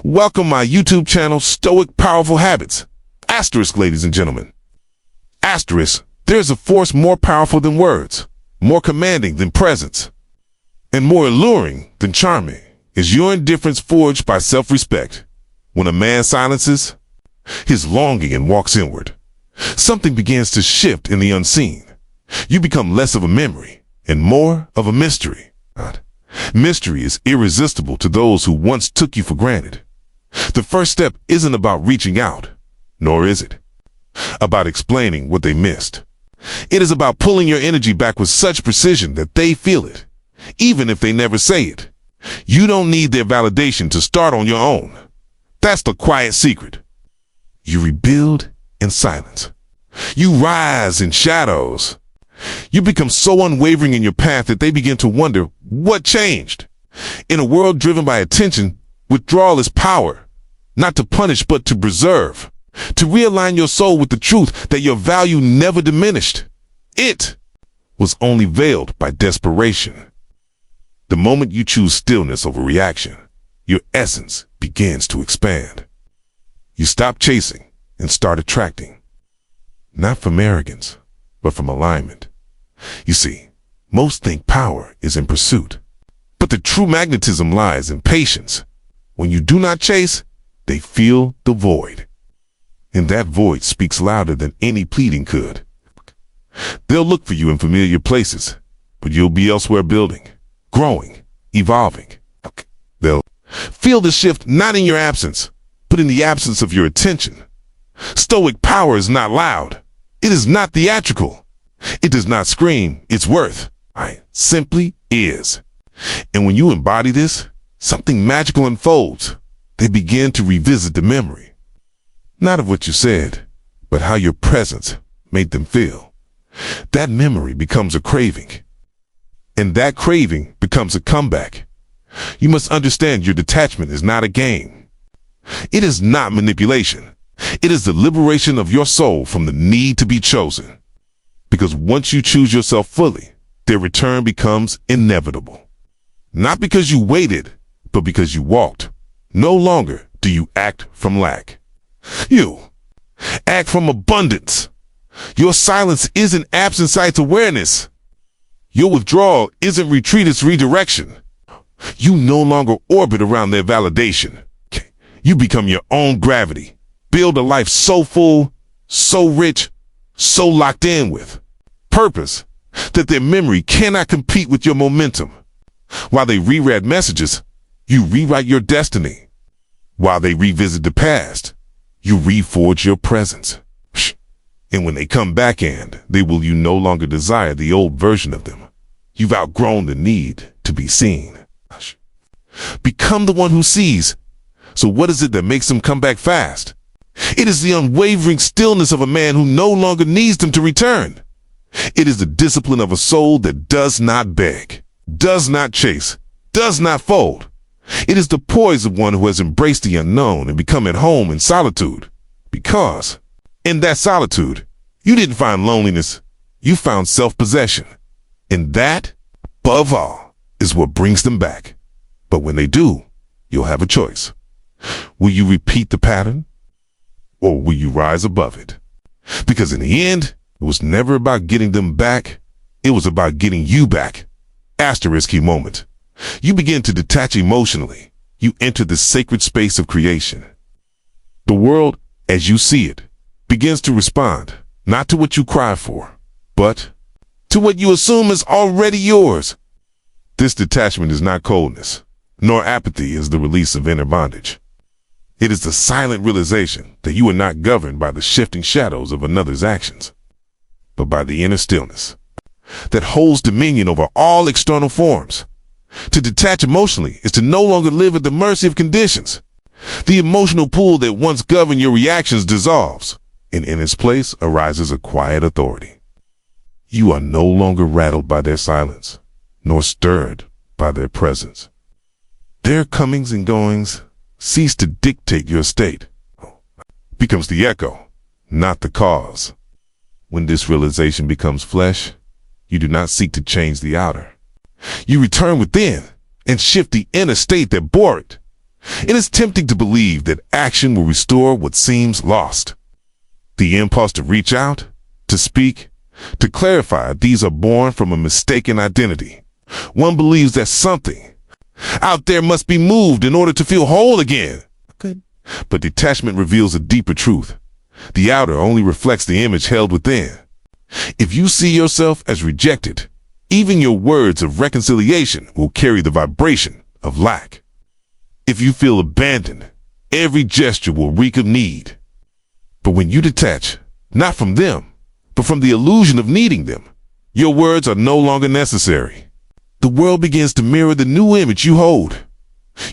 Welcome my YouTube channel, Stoic Powerful Habits. Asterisk, ladies and gentlemen. Asterisk, there's a force more powerful than words, more commanding than presence, and more alluring than charming. Is your indifference forged by self-respect? When a man silences his longing and walks inward, something begins to shift in the unseen. You become less of a memory and more of a mystery. Mystery is irresistible to those who once took you for granted. The first step isn't about reaching out, nor is it about explaining what they missed. It is about pulling your energy back with such precision that they feel it, even if they never say it. You don't need their validation to start on your own. That's the quiet secret. You rebuild in silence. You rise in shadows. You become so unwavering in your path that they begin to wonder what changed. In a world driven by attention, withdrawal is power, not to punish but to preserve, to realign your soul with the truth that your value never diminished. It was only veiled by desperation. The moment you choose stillness over reaction, your essence begins to expand. You stop chasing and start attracting, not from arrogance, but from alignment. You see, most think power is in pursuit, but the true magnetism lies in patience. When you do not chase, they feel the void. And that void speaks louder than any pleading could. They'll look for you in familiar places, but you'll be elsewhere building, growing, evolving. They'll feel the shift not in your absence, but in the absence of your attention. Stoic power is not loud. It is not theatrical. It does not scream its worth. It simply is. And when you embody this, something magical unfolds. They begin to revisit the memory, not of what you said, but how your presence made them feel. That memory becomes a craving, and that craving becomes a comeback. You must understand your detachment is not a game. It is not manipulation. It is the liberation of your soul from the need to be chosen. Because once you choose yourself fully, their return becomes inevitable. Not because you waited, but because you walked. No longer do you act from lack. You act from abundance. Your silence isn't absent sight awareness. Your withdrawal isn't retreat, it's redirection. You no longer orbit around their validation. You become your own gravity. Build a life so full, so rich, so locked in with purpose that their memory cannot compete with your momentum. While they reread messages, you rewrite your destiny. While they revisit the past, you reforge your presence. And when they come back they will you no longer desire the old version of them. You've outgrown the need to be seen. Become the one who sees. So what is it that makes them come back fast? It is the unwavering stillness of a man who no longer needs them to return. It is the discipline of a soul that does not beg, does not chase, does not fold. It is the poise of one who has embraced the unknown and become at home in solitude. Because in that solitude, you didn't find loneliness, you found self-possession. And that, above all, is what brings them back. But when they do, you'll have a choice. Will you repeat the pattern? Or will you rise above it? Because in the end, it was never about getting them back. It was about getting you back. Asterisk key moment. You begin to detach emotionally. You enter the sacred space of creation. The world, as you see it, begins to respond, not to what you cry for, but to what you assume is already yours. This detachment is not coldness, nor apathy is the release of inner bondage. It is the silent realization that you are not governed by the shifting shadows of another's actions, but by the inner stillness that holds dominion over all external forms. To detach emotionally is to no longer live at the mercy of conditions. The emotional pool that once governed your reactions dissolves, and in its place arises a quiet authority. You are no longer rattled by their silence, nor stirred by their presence. Their comings and goings cease to dictate your state. It becomes the echo, not the cause. When this realization becomes flesh, you do not seek to change the outer. You return within and shift the inner state that bore it. It is tempting to believe that action will restore what seems lost. The impulse to reach out, to speak, to clarify, these are born from a mistaken identity. One believes that something out there must be moved in order to feel whole again. Good. But detachment reveals a deeper truth. The outer only reflects the image held within. If you see yourself as rejected, even your words of reconciliation will carry the vibration of lack. If you feel abandoned, every gesture will reek of need. But when you detach, not from them, but from the illusion of needing them, your words are no longer necessary. The world begins to mirror the new image you hold.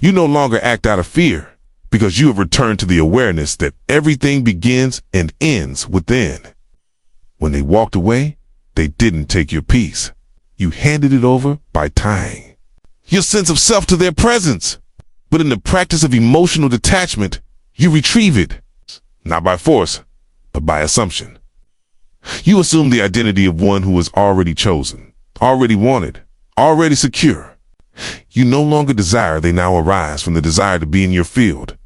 You no longer act out of fear, because you have returned to the awareness that everything begins and ends within. When they walked away, they didn't take your peace. You handed it over by tying your sense of self to their presence. But in the practice of emotional detachment, you retrieve it, not by force, but by assumption. You assume the identity of one who was already chosen, already wanted, already secure. You no longer desire, they now arise from the desire to be in your field.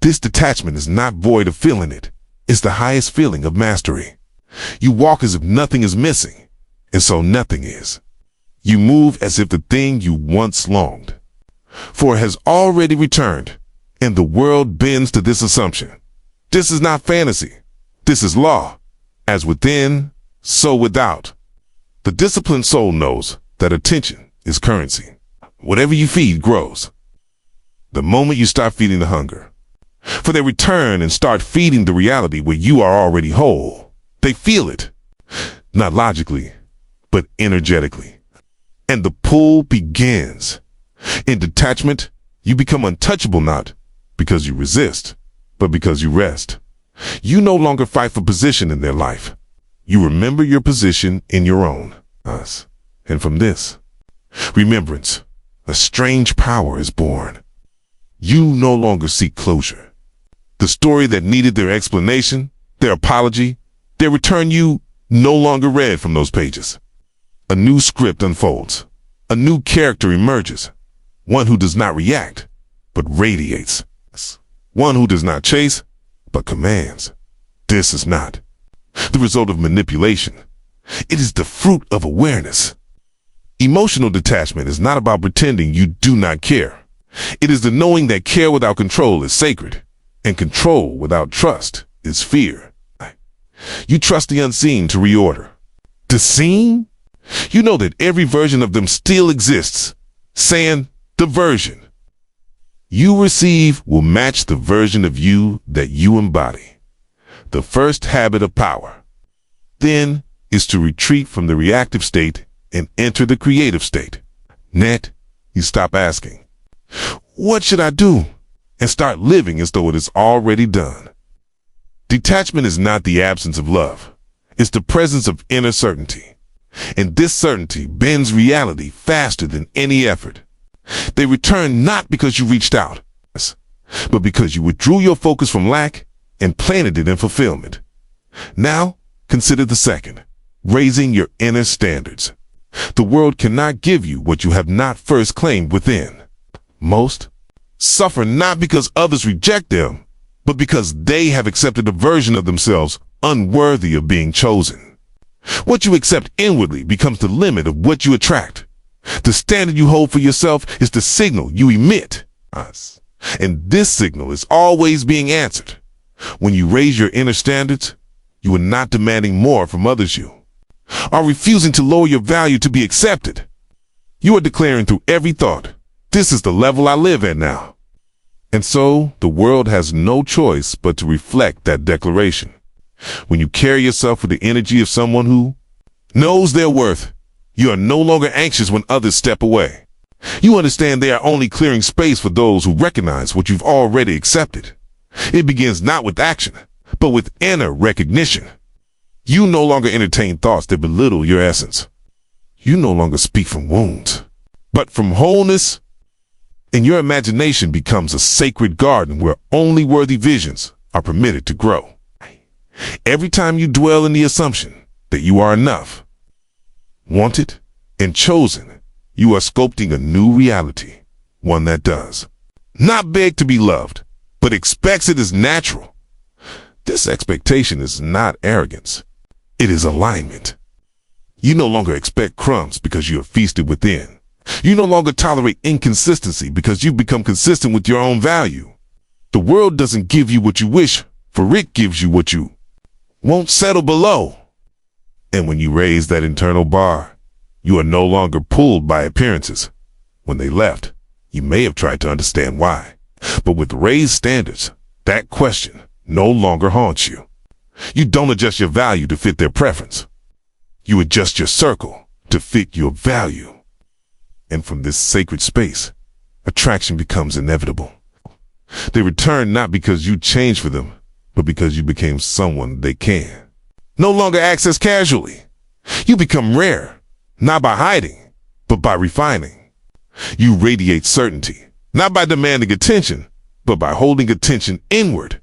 This detachment is not void of feeling it. It's the highest feeling of mastery. You walk as if nothing is missing, and so nothing is. You move as if the thing you once longed for has already returned, and the world bends to this assumption. This is not fantasy. This is law. As within, so without. The disciplined soul knows that attention is currency. Whatever you feed grows. The moment you stop feeding the hunger, for they return and start feeding the reality where you are already whole. They feel it, not logically, but energetically. And the pull begins. In detachment, you become untouchable not because you resist, but because you rest. You no longer fight for position in their life. You remember your position in your own. And from this remembrance, a strange power is born. You no longer seek closure. The story that needed their explanation, their apology, their return, you no longer read from those pages. A new script unfolds. A new character emerges. One who does not react, but radiates. One who does not chase, but commands. This is not the result of manipulation. It is the fruit of awareness. Emotional detachment is not about pretending you do not care. It is the knowing that care without control is sacred, and control without trust is fear. You trust the unseen to reorder. The seen? You know that every version of them still exists. Saying, the version you receive will match the version of you that you embody. The first habit of power, then, is to retreat from the reactive state and enter the creative state. You stop asking, what should I do? And start living as though it is already done. Detachment is not the absence of love. It's the presence of inner certainty. And this certainty bends reality faster than any effort. They return not because you reached out, but because you withdrew your focus from lack and planted it in fulfillment. Now, consider the second, raising your inner standards. The world cannot give you what you have not first claimed within. Most suffer not because others reject them, but because they have accepted a version of themselves unworthy of being chosen. What you accept inwardly becomes the limit of what you attract. The standard you hold for yourself is the signal you emit. And this signal is always being answered. When you raise your inner standards, you are not demanding more from others. You are refusing to lower your value to be accepted. You are declaring through every thought, this is the level I live at now. And so the world has no choice but to reflect that declaration. When you carry yourself with the energy of someone who knows their worth, you are no longer anxious when others step away. You understand they are only clearing space for those who recognize what you've already accepted. It begins not with action, but with inner recognition. You no longer entertain thoughts that belittle your essence. You no longer speak from wounds, but from wholeness. And your imagination becomes a sacred garden where only worthy visions are permitted to grow. Every time you dwell in the assumption that you are enough, wanted, and chosen, you are sculpting a new reality, one that does. not beg to be loved, but expects it as natural. This expectation is not arrogance. It is alignment. You no longer expect crumbs because you are feasted within. You no longer tolerate inconsistency because you've become consistent with your own value. The world doesn't give you what you wish, for it gives you what you won't settle below. And when you raise that internal bar, you are no longer pulled by appearances. When they left, you may have tried to understand why. But with raised standards, that question no longer haunts you. You don't adjust your value to fit their preference. You adjust your circle to fit your value. And from this sacred space, attraction becomes inevitable. They return not because you changed for them, but because you became someone they can no longer access casually. You become rare, not by hiding, but by refining. You radiate certainty, not by demanding attention, but by holding attention inward.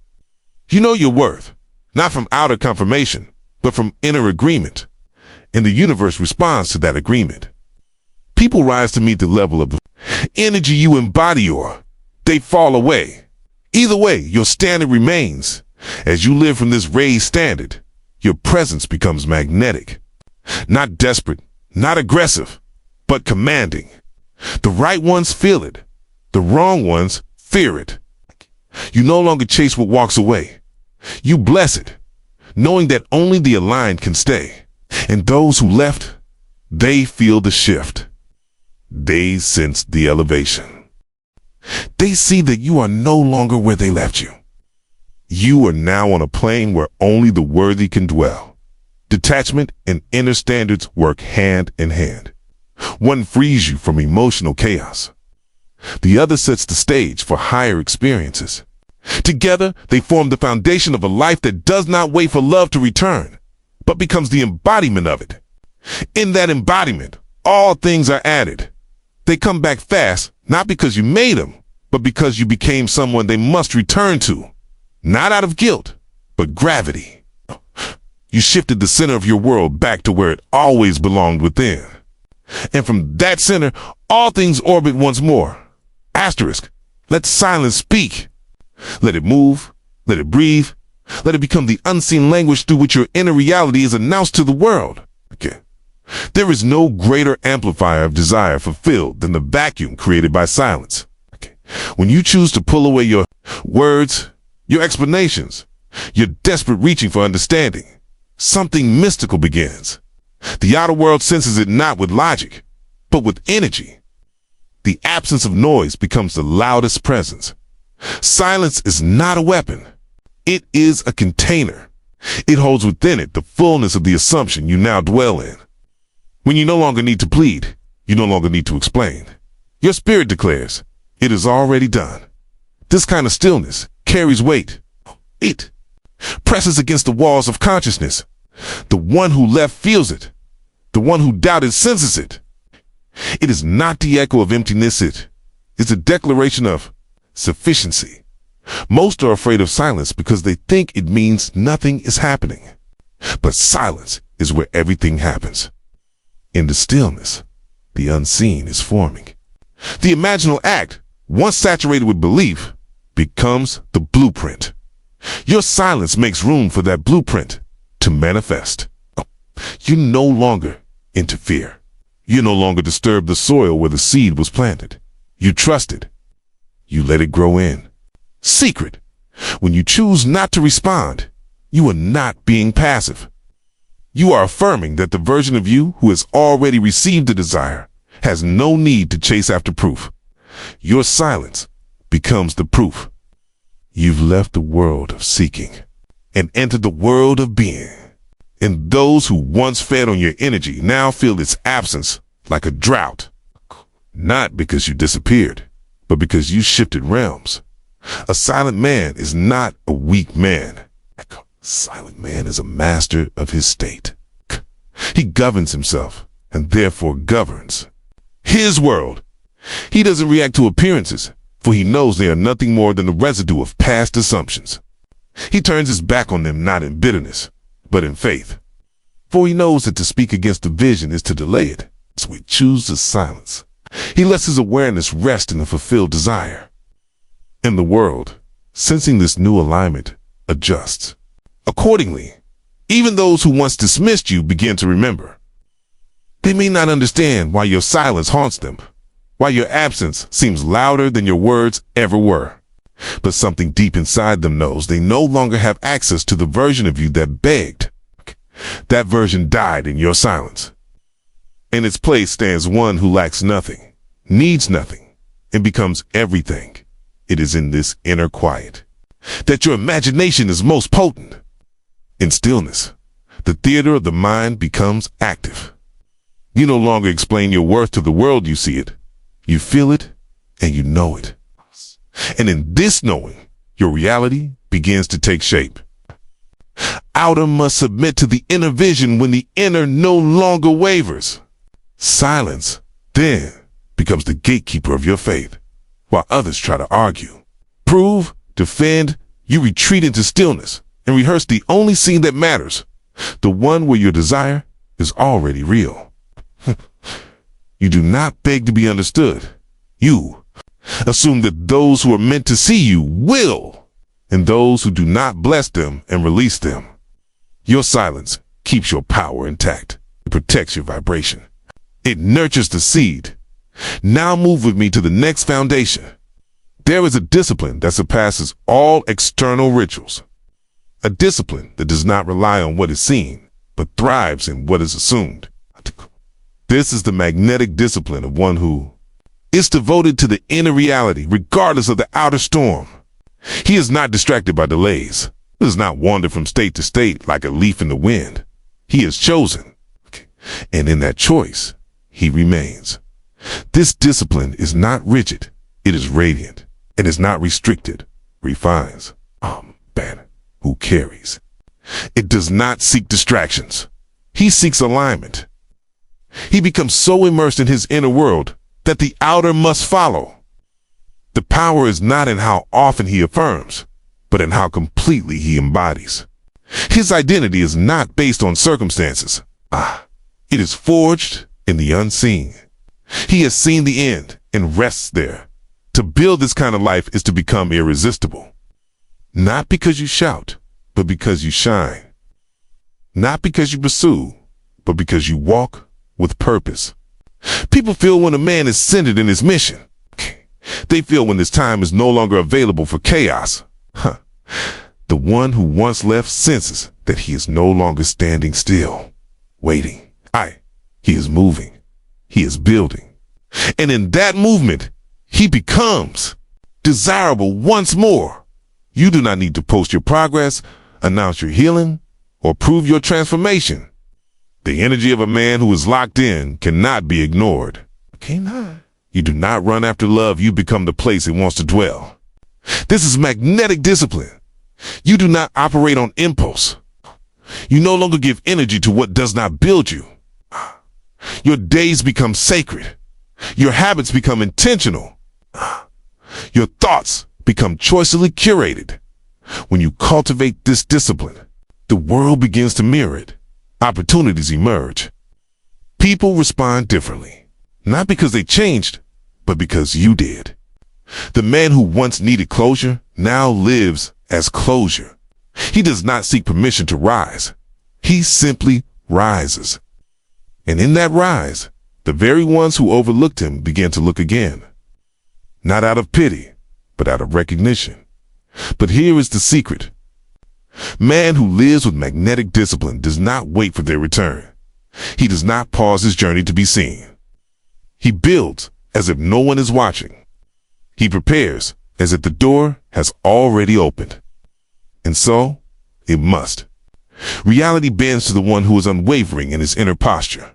You know your worth, not from outer confirmation, but from inner agreement. And the universe responds to that agreement. People rise to meet the level of the energy you embody, or they fall away. Either way, your standard remains. As you live from this raised standard, your presence becomes magnetic. Not desperate, not aggressive, but commanding. The right ones feel it. The wrong ones fear it. You no longer chase what walks away. You bless it, knowing that only the aligned can stay. And those who left, they feel the shift. They sense the elevation. They see that you are no longer where they left you. You are now on a plane where only the worthy can dwell. Detachment and inner standards work hand in hand. One frees you from emotional chaos. The other sets the stage for higher experiences. Together, they form the foundation of a life that does not wait for love to return, but becomes the embodiment of it. In that embodiment, all things are added. They come back fast, not because you made them, but because you became someone they must return to. Not out of guilt, but gravity. You shifted the center of your world back to where it always belonged within. And from that center, all things orbit once more. Asterisk. Let silence speak. Let it move. Let it breathe. Let it become the unseen language through which your inner reality is announced to the world. Okay. There is no greater amplifier of desire fulfilled than the vacuum created by silence. Okay. When you choose to pull away your words, your explanations, your desperate reaching for understanding, something mystical begins. The outer world senses it not with logic, but with energy. The absence of noise becomes the loudest presence. Silence is not a weapon. It is a container. It holds within it the fullness of the assumption you now dwell in. When you no longer need to plead, you no longer need to explain. Your spirit declares, it is already done. This kind of stillness carries weight. It presses against the walls of consciousness. The one who left feels it. The one who doubted senses it. It is not the echo of emptiness. It is a declaration of sufficiency. Most are afraid of silence because they think it means nothing is happening. But silence is where everything happens. In the stillness, the unseen is forming. The imaginal act, once saturated with belief, becomes the blueprint. Your silence makes room for that blueprint to manifest. You no longer interfere. You no longer disturb the soil where the seed was planted. You trust it. You let it grow in. Secret. When you choose not to respond, you are not being passive. You are affirming that the version of you who has already received the desire has no need to chase after proof. Your silence becomes the proof. You've left the world of seeking and entered the world of being. And those who once fed on your energy now feel its absence like a drought. Not because you disappeared, but because you shifted realms. A silent man is not a weak man. A silent man is a master of his state. He governs himself and therefore governs his world. He doesn't react to appearances, for he knows they are nothing more than the residue of past assumptions. He turns his back on them not in bitterness, but in faith. For he knows that to speak against the vision is to delay it, so he chooses silence. He lets his awareness rest in a fulfilled desire. And the world, sensing this new alignment, adjusts. Accordingly, even those who once dismissed you begin to remember. They may not understand why your silence haunts them, why your absence seems louder than your words ever were. But something deep inside them knows they no longer have access to the version of you that begged. That version died in your silence. In its place stands one who lacks nothing, needs nothing, and becomes everything. It is in this inner quiet that your imagination is most potent. In stillness, the theater of the mind becomes active. You no longer explain your worth to the world. You see it, you feel it, and you know it. And in this knowing, your reality begins to take shape. Outer must submit to the inner vision when the inner no longer wavers. Silence, then, becomes the gatekeeper of your faith. While others try to argue, prove, defend, you retreat into stillness and rehearse the only scene that matters, the one where your desire is already real. You do not beg to be understood. You assume that those who are meant to see you will, and those who do not bless them and release them. Your silence keeps your power intact. It protects your vibration. It nurtures the seed. Now move with me to the next foundation. There is a discipline that surpasses all external rituals. A discipline that does not rely on what is seen, but thrives in what is assumed. This is the magnetic discipline of one who is devoted to the inner reality, regardless of the outer storm. He is not distracted by delays. He does not wander from state to state like a leaf in the wind. He is chosen. And in that choice, he remains. This discipline is not rigid. It is radiant. It is not restricted. Refines. Banner. Who carries. It does not seek distractions. He seeks alignment. He becomes so immersed in his inner world that the outer must follow. The power is not in how often he affirms, but in how completely he embodies. His identity is not based on circumstances. It is forged in the unseen. He has seen the end and rests there. To build this kind of life is to become irresistible. Not because you shout, but because you shine. Not because you pursue, but because you walk with purpose. People feel when a man is centered in his mission. They feel when his time is no longer available for chaos. The one who once left senses that he is no longer standing still, waiting. He is moving. He is building. And in that movement, he becomes desirable once more. You do not need to post your progress, announce your healing, or prove your transformation. The energy of a man who is locked in cannot be ignored. You do not run after love. You become the place it wants to dwell. This is magnetic discipline. You do not operate on impulse. You no longer give energy to what does not build you. Your days become sacred. Your habits become intentional. Your thoughts become choicely curated. When you cultivate this discipline, the world begins to mirror it. Opportunities emerge. People respond differently, not because they changed, but because you did. The man who once needed closure now lives as closure. He does not seek permission to rise. He simply rises. And in that rise, the very ones who overlooked him began to look again. Not out of pity, but out of recognition. But here is the secret. Man who lives with magnetic discipline does not wait for their return. He does not pause his journey to be seen. He builds as if no one is watching. He prepares as if the door has already opened. And so, it must. Reality bends to the one who is unwavering in his inner posture.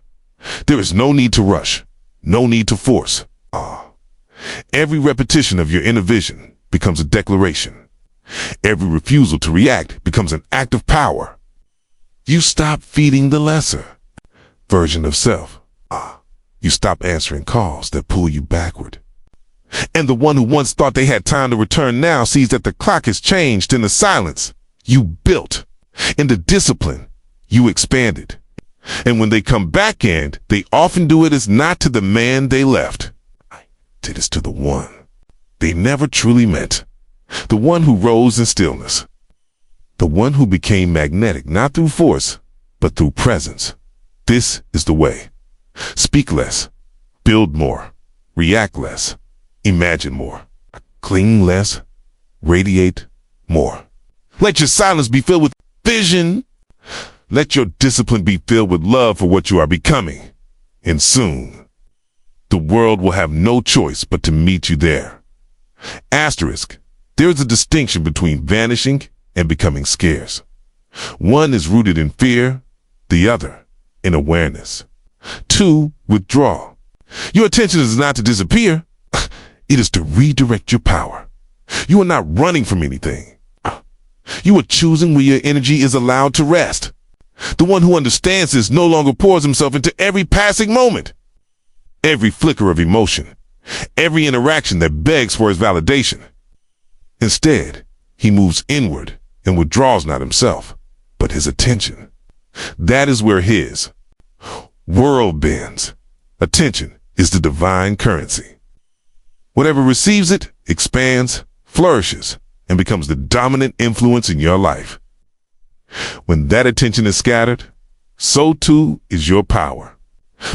There is no need to rush, no need to force. Every repetition of your inner vision becomes a declaration. Every refusal to react becomes an act of power. You stop feeding the lesser version of self. You stop answering calls that pull you backward. And the one who once thought they had time to return now sees that the clock has changed. In the silence you built, in the discipline you expanded. And when they come back in, they often do it as not to the man they left. It is to the one they never truly met. the one who rose in stillness, the one who became magnetic not through force, but through presence. This is the way. Speak less, build more, react less, imagine more, cling less, radiate more. Let your silence be filled with vision. Let your discipline be filled with love for what you are becoming. And soon, the world will have no choice but to meet you there. Asterisk, there is a distinction between vanishing and becoming scarce. One is rooted in fear, the other in awareness. 2, withdrawal. Your attention is not to disappear. It is to redirect your power. You are not running from anything. You are choosing where your energy is allowed to rest. The one who understands this no longer pours himself into every passing moment, every flicker of emotion, every interaction that begs for his validation. Instead, he moves inward and withdraws not himself, but his attention. That is where his world bends. Attention is the divine currency. Whatever receives it expands, flourishes, and becomes the dominant influence in your life. When that attention is scattered, so too is your power.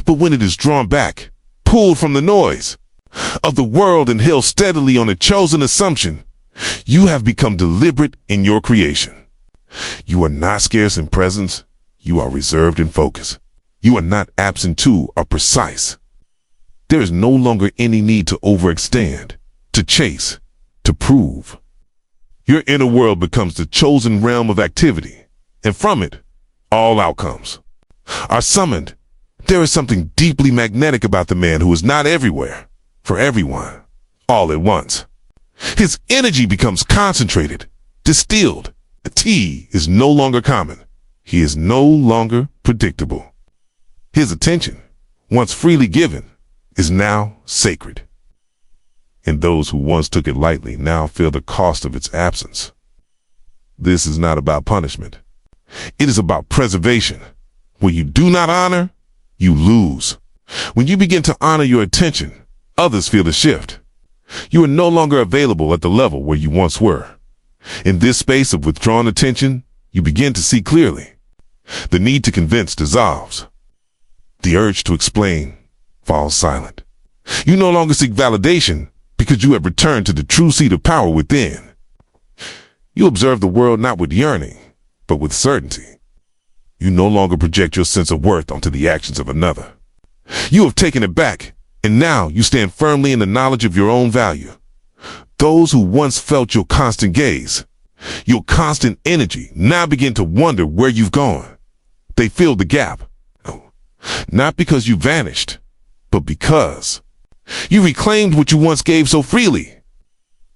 But when it is drawn back, pulled from the noise of the world and held steadily on a chosen assumption, you have become deliberate in your creation. You are not scarce in presence. You are reserved in focus. You are not absent to or precise. There is no longer any need to overextend, to chase, to prove. Your inner world becomes the chosen realm of activity, and from it, all outcomes are summoned. There is something deeply magnetic about the man who is not everywhere, for everyone, all at once. His energy becomes concentrated, distilled. The tea is no longer common. He is no longer predictable. His attention, once freely given, is now sacred. And those who once took it lightly now feel the cost of its absence. This is not about punishment. It is about preservation. When you do not honor, you lose. When you begin to honor your attention, others feel the shift. You are no longer available at the level where you once were. In this space of withdrawn attention, you begin to see clearly. The need to convince dissolves. The urge to explain falls silent. You no longer seek validation because you have returned to the true seat of power within. You observe the world not with yearning, but with certainty. You no longer project your sense of worth onto the actions of another. You have taken it back, and now you stand firmly in the knowledge of your own value. Those who once felt your constant gaze, your constant energy, now begin to wonder where you've gone. They fill the gap. Not because you vanished, but because you reclaimed what you once gave so freely.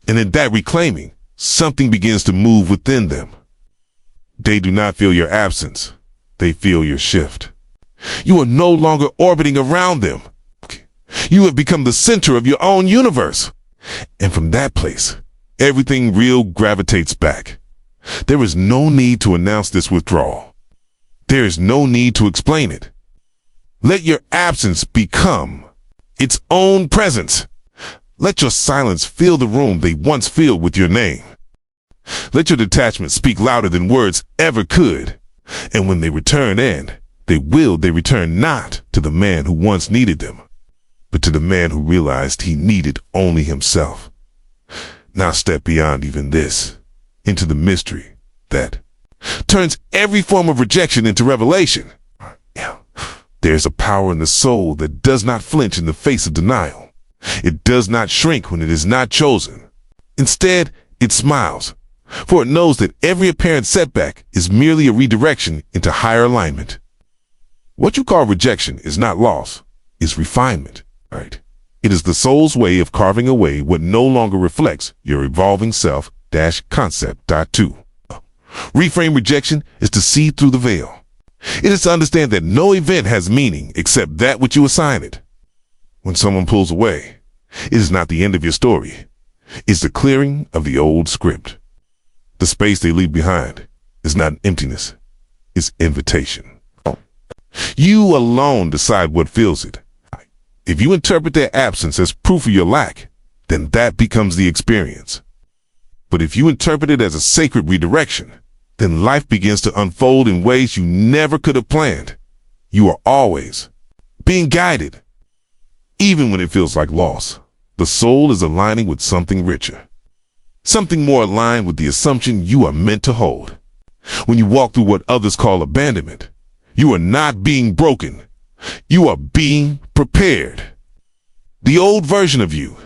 And in that reclaiming, something begins to move within them. They do not feel your absence. They feel your shift. You are no longer orbiting around them. You have become the center of your own universe. And from that place, everything real gravitates back. There is no need to announce this withdrawal. There is no need to explain it. Let your absence become its own presence. Let your silence fill the room they once filled with your name. Let your detachment speak louder than words ever could. And when they return they return not to the man who once needed them, but to the man who realized he needed only himself. Now step beyond even this, into the mystery that turns every form of rejection into revelation. There's a power in the soul that does not flinch in the face of denial. It does not shrink when it is not chosen. Instead, it smiles, for it knows that every apparent setback is merely a redirection into higher alignment. What you call rejection is not loss, it's refinement, right? It is the soul's way of carving away what no longer reflects your evolving self-concept. 2. Reframe rejection is to see through the veil. It is to understand that no event has meaning except that which you assign it. When someone pulls away, it is not the end of your story. It's the clearing of the old script. The space they leave behind is not emptiness, it's invitation. You alone decide what fills it. If you interpret their absence as proof of your lack, then that becomes the experience. But if you interpret it as a sacred redirection, then life begins to unfold in ways you never could have planned. You are always being guided. Even when it feels like loss, the soul is aligning with something richer. Something more aligned with the assumption you are meant to hold. When you walk through what others call abandonment, you are not being broken. You are being prepared. The old version of you,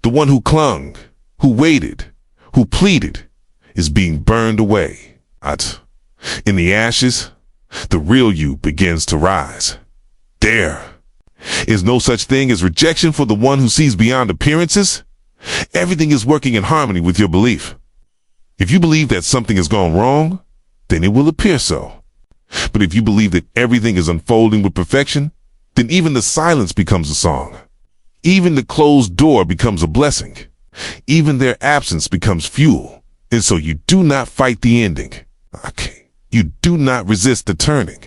the one who clung, who waited, who pleaded, is being burned away. In the ashes, the real you begins to rise. There is no such thing as rejection for the one who sees beyond appearances. Everything is working in harmony with your belief. If you believe that something has gone wrong, then it will appear so. But if you believe that everything is unfolding with perfection, then even the silence becomes a song. Even the closed door becomes a blessing. Even their absence becomes fuel. And so you do not fight the ending. You do not resist the turning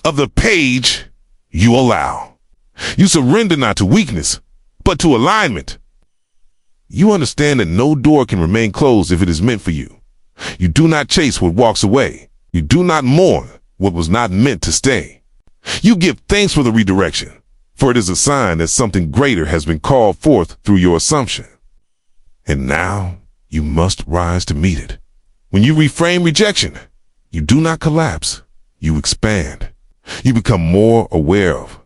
of the page you allow. You surrender not to weakness, but to alignment. You understand that no door can remain closed if it is meant for you. You do not chase what walks away. You do not mourn what was not meant to stay. You give thanks for the redirection, for it is a sign that something greater has been called forth through your assumption. And now you must rise to meet it. When you reframe rejection, you do not collapse. You expand. You become more aware of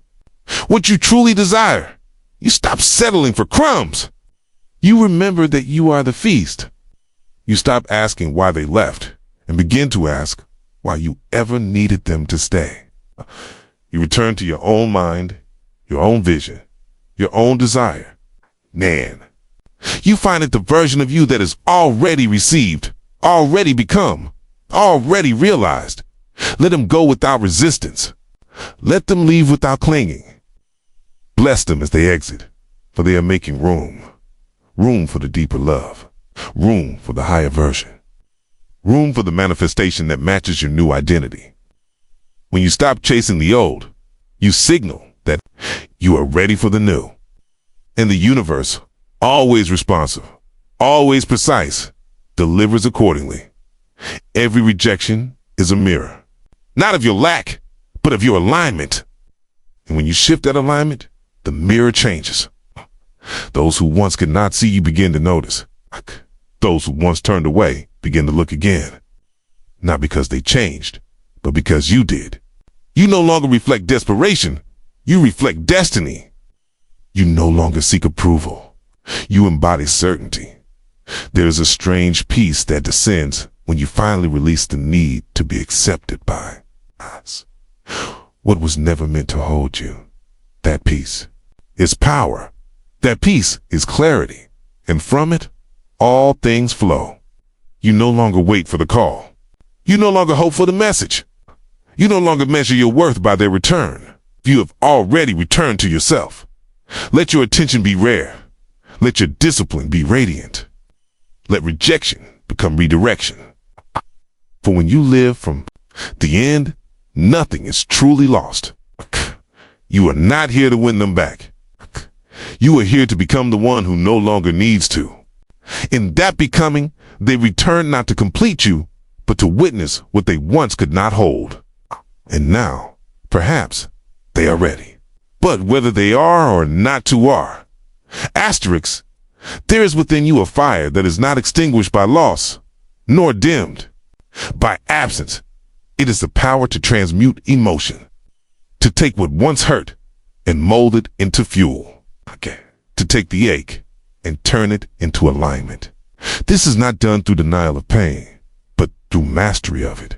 what you truly desire. You stop settling for crumbs. You remember that you are the feast. You stop asking why they left and begin to ask why you ever needed them to stay. You return to your own mind, your own vision, your own desire. Man, you find that the version of you that is already received, already become, already realized. Let them go without resistance. Let them leave without clinging. Bless them as they exit, for they are making room. Room for the deeper love. Room for the higher version. Room for the manifestation that matches your new identity. When you stop chasing the old, you signal that you are ready for the new. And the universe, always responsive, always precise, delivers accordingly. Every rejection is a mirror, not of your lack, but of your alignment. And when you shift that alignment, the mirror changes. Those who once could not see you begin to notice. Those who once turned away begin to look again. Not because they changed, but because you did. You no longer reflect desperation. You reflect destiny. You no longer seek approval. You embody certainty. There is a strange peace that descends when you finally release the need to be accepted by us. What was never meant to hold you. That peace is power. That peace is clarity. And from it, all things flow. You no longer wait for the call. You no longer hope for the message. You no longer measure your worth by their return. You have already returned to yourself. Let your attention be rare. Let your discipline be radiant. Let rejection become redirection. For when you live from the end, nothing is truly lost. You are not here to win them back. You are here to become the one who no longer needs to. In that becoming, they return not to complete you, but to witness what they once could not hold. And now, perhaps, they are ready. But whether they are or not to are, asterisk, there is within you a fire that is not extinguished by loss, nor dimmed by absence. It is the power to transmute emotion, to take what once hurt and mold it into fuel. To take the ache and turn it into alignment. This is not done through denial of pain, but through mastery of it.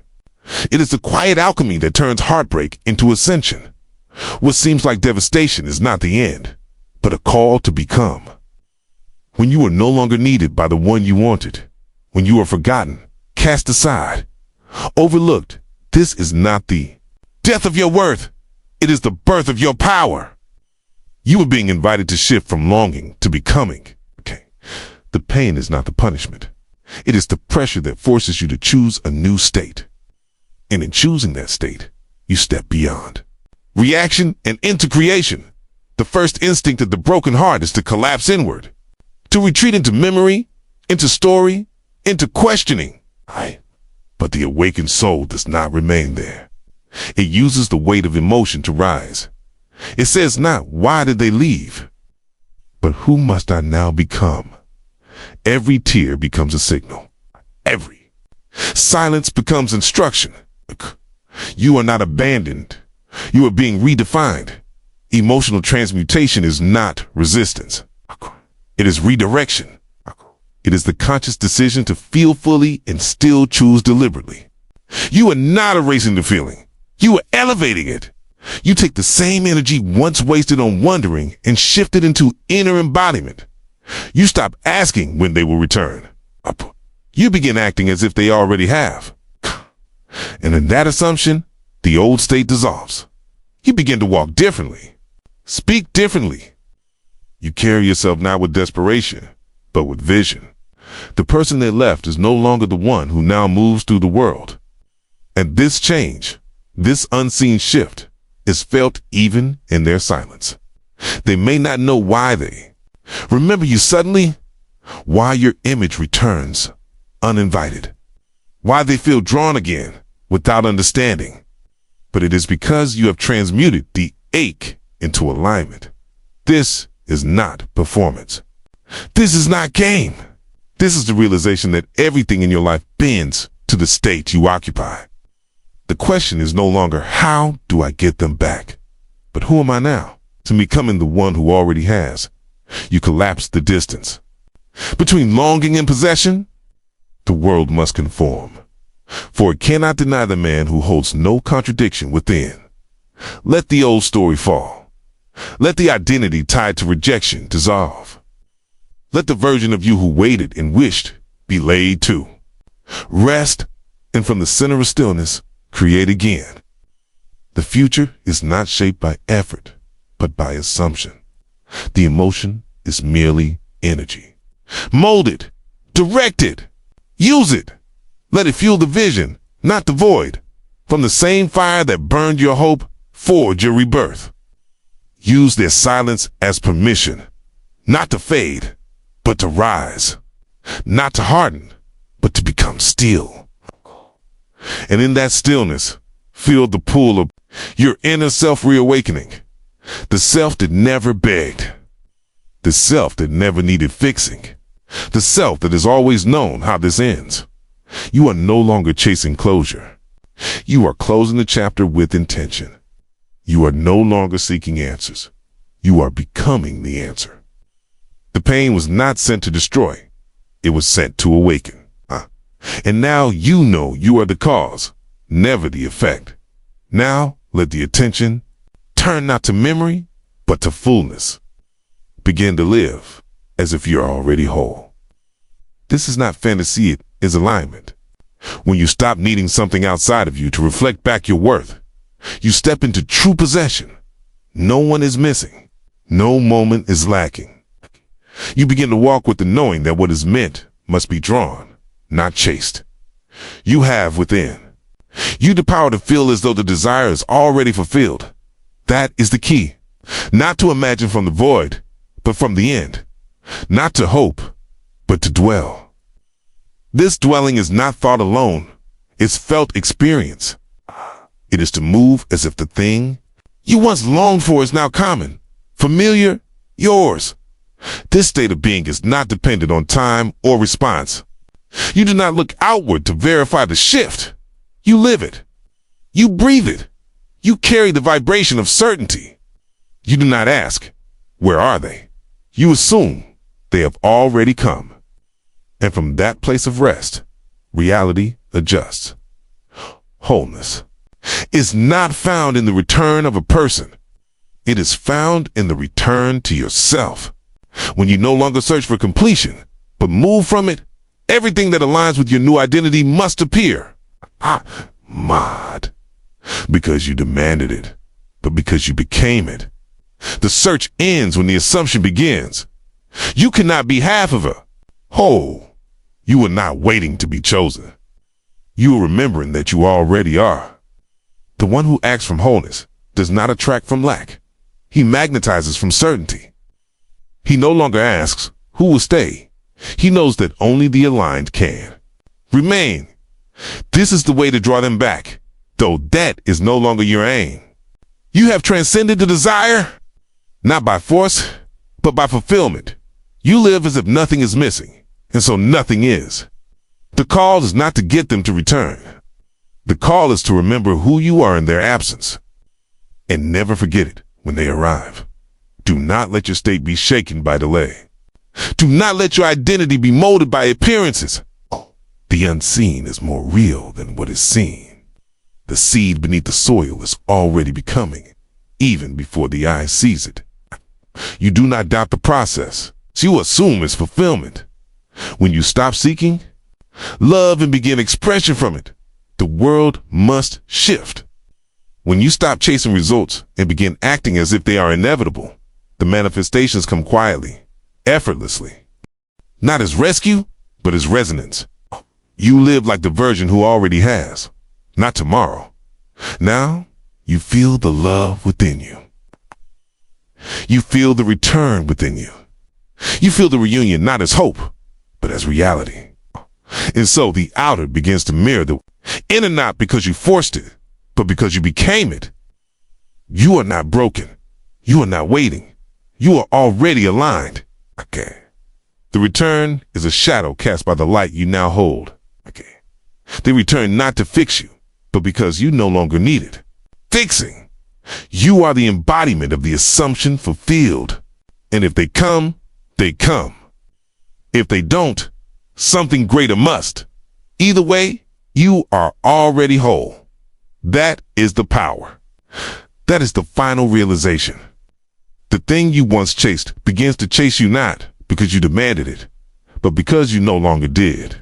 It is the quiet alchemy that turns heartbreak into ascension. What seems like devastation is not the end, but a call to become. When you are no longer needed by the one you wanted, when you are forgotten, cast aside, overlooked, this is not the death of your worth. It is the birth of your power. You are being invited to shift from longing to becoming. The pain is not the punishment. It is the pressure that forces you to choose a new state. And in choosing that state, you step beyond reaction and into creation. The first instinct of the broken heart is to collapse inward, to retreat into memory, into story, into questioning. But the awakened soul does not remain there. It uses the weight of emotion to rise. It says not, why did they leave? But who must I now become? Every tear becomes a signal. Every silence becomes instruction. You are not abandoned. You are being redefined. Emotional transmutation is not resistance. It is redirection. It is the conscious decision to feel fully and still choose deliberately. You are not erasing the feeling. You are elevating it. You take the same energy once wasted on wondering and shift it into inner embodiment. You stop asking when they will return. You begin acting as if they already have. And in that assumption, the old state dissolves. You begin to walk differently, speak differently. You carry yourself not with desperation, but with vision. The person that left is no longer the one who now moves through the world. And this change, this unseen shift, is felt even in their silence. They may not know why they remember you suddenly, why your image returns uninvited, why they feel drawn again without understanding. But it is because you have transmuted the ache into alignment. This is not performance. This is not game. This is the realization that everything in your life bends to the state you occupy. The question is no longer, how do I get them back? But who am I now? To becoming the one who already has. You collapse the distance. Between longing and possession, the world must conform. For it cannot deny the man who holds no contradiction within. Let the old story fall. Let the identity tied to rejection dissolve. Let the version of you who waited and wished be laid to. Rest, and from the center of stillness, create again. The future is not shaped by effort, but by assumption. The emotion is merely energy. Mold it, direct it, use it. Let it fuel the vision, not the void. From the same fire that burned your hope, forge your rebirth. Use their silence as permission, not to fade, but to rise. Not to harden, but to become still. And in that stillness, feel the pull of your inner self reawakening. The self that never begged. The self that never needed fixing. The self that has always known how this ends. You are no longer chasing closure. You are closing the chapter with intention. You are no longer seeking answers. You are becoming the answer. The pain was not sent to destroy. It was sent to awaken. And now you know you are the cause, never the effect. Now let the attention turn not to memory, but to fullness. Begin to live as if you're already whole. This is not fantasy, it is alignment. When you stop needing something outside of you to reflect back your worth, you step into true possession. No one is missing. No moment is lacking. You begin to walk with the knowing that what is meant must be drawn, not chased. You have within you the power to feel as though the desire is already fulfilled. That is the key. Not to imagine from the void, but from the end. Not to hope, but to dwell. This dwelling is not thought alone. It's felt experience. It is to move as if the thing you once longed for is now common, familiar, yours. This state of being is not dependent on time or response. You do not look outward to verify the shift. You live it. You breathe it. You carry the vibration of certainty. You do not ask, where are they? You assume they have already come. And from that place of rest, reality adjusts. Wholeness is not found in the return of a person. It is found in the return to yourself. When you no longer search for completion, but move from it, everything that aligns with your new identity must appear. Because you demanded it, but because you became it. The search ends when the assumption begins. You cannot be half of a whole. You are not waiting to be chosen. You are remembering that you already are. The one who acts from wholeness does not attract from lack. He magnetizes from certainty. He no longer asks, who will stay? He knows that only the aligned can remain. This is the way to draw them back, though that is no longer your aim. You have transcended the desire, not by force, but by fulfillment. You live as if nothing is missing, and so nothing is. The call is not to get them to return. The call is to remember who you are in their absence, and never forget it when they arrive. Do not let your state be shaken by delay. Do not let your identity be molded by appearances. The unseen is more real than what is seen. The seed beneath the soil is already becoming, even before the eye sees it. You do not doubt the process, so you assume its fulfillment. When you stop seeking love and begin expression from it, the world must shift. When you stop chasing results and begin acting as if they are inevitable, the manifestations come quietly, effortlessly. Not as rescue, but as resonance. You live like the version who already has, not tomorrow. Now, you feel the love within you. You feel the return within you. You feel the reunion not as hope, but as reality. And so the outer begins to mirror the inner, not because you forced it, but because you became it. You are not broken. You are not waiting. You are already aligned. Okay. The return is a shadow cast by the light you now hold. Okay. They return not to fix you, but because you no longer need it. Fixing. You are the embodiment of the assumption fulfilled. And if they come, they come. If they don't, something greater must. Either way, you are already whole. That is the power. That is the final realization. The thing you once chased begins to chase you not because you demanded it, but because you no longer did.